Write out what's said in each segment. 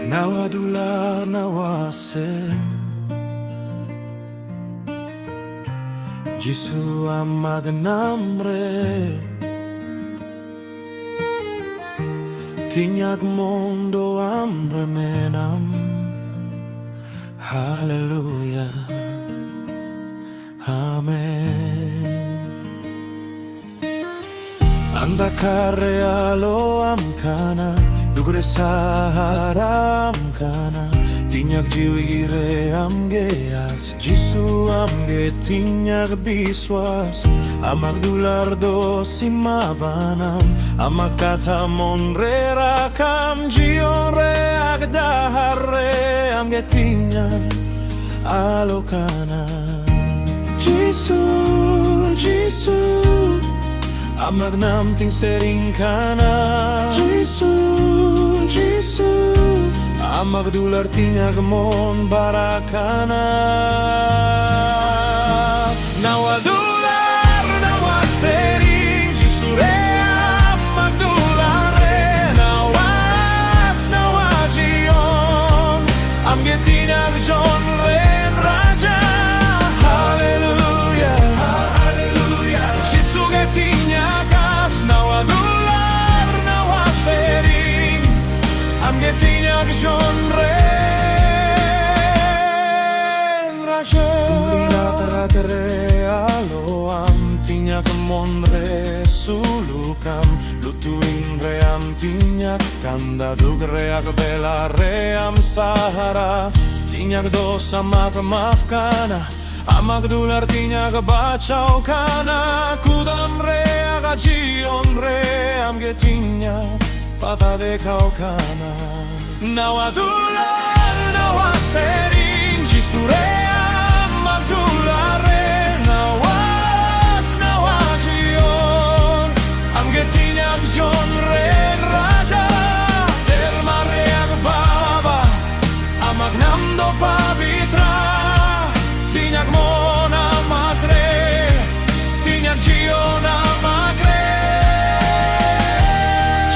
Nawadular nawasen Jisu amagnamre Tinyag mondo amremenam Hallelujah Amen Andakare alo amkana Dugre saharam kana Tinyag jiwire amgeas Jisu amge tinyag biswas Amagdular do simabanam Amakata monre rakam Jiore agdahare amge tinyag alokana Jisu, Jisu Amagnam ting seringkana Jisu, Jisu Amagdular tinyag mon barakana Nawadular nawasering Jisu re amagdulare Nawas nawajion Amge tinyag jon ren raja Hallelujah, Hallelujah Jisu ge tinyagas nawadular nawasering Amge tinyag jon ren raja Tulinatere alo am tinyak monre sulukam Lutuin re am tinyak kanda dugre ag bela re am sahara Tinyak dosa maafkana Amagdular tinyak bacaw kana Kudam re agajion re amge tinyak patade kau kana Nawadular nawasering Jisu re amagdular re Nawas nawajion amge tinyak jon re raja Selma re agbaba amagnam do pavitra Tinyak mona matre Tinyak jiona matre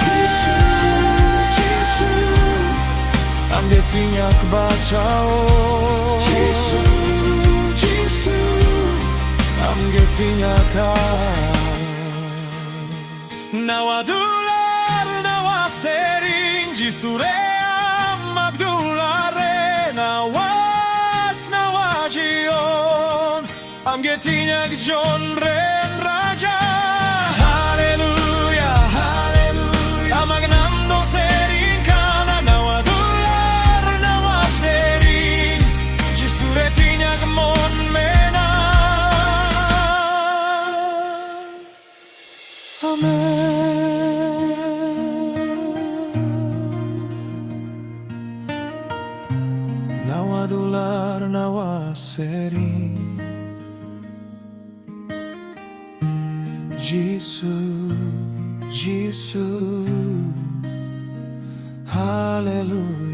Jisu, Jisu Amge tinyak bacao Jisu, Jisu Amge tinyak as Nawadular nawasering Jisu re amagdulare Nawas nawajion Amge tinyag jon ren raja Hallelujah, Hallelujah Amagnam do sering kana Nawadular nawasering Jisu re tinyag mon mena Amen Nawadular nawasering Jisu, Jisu Hallelujah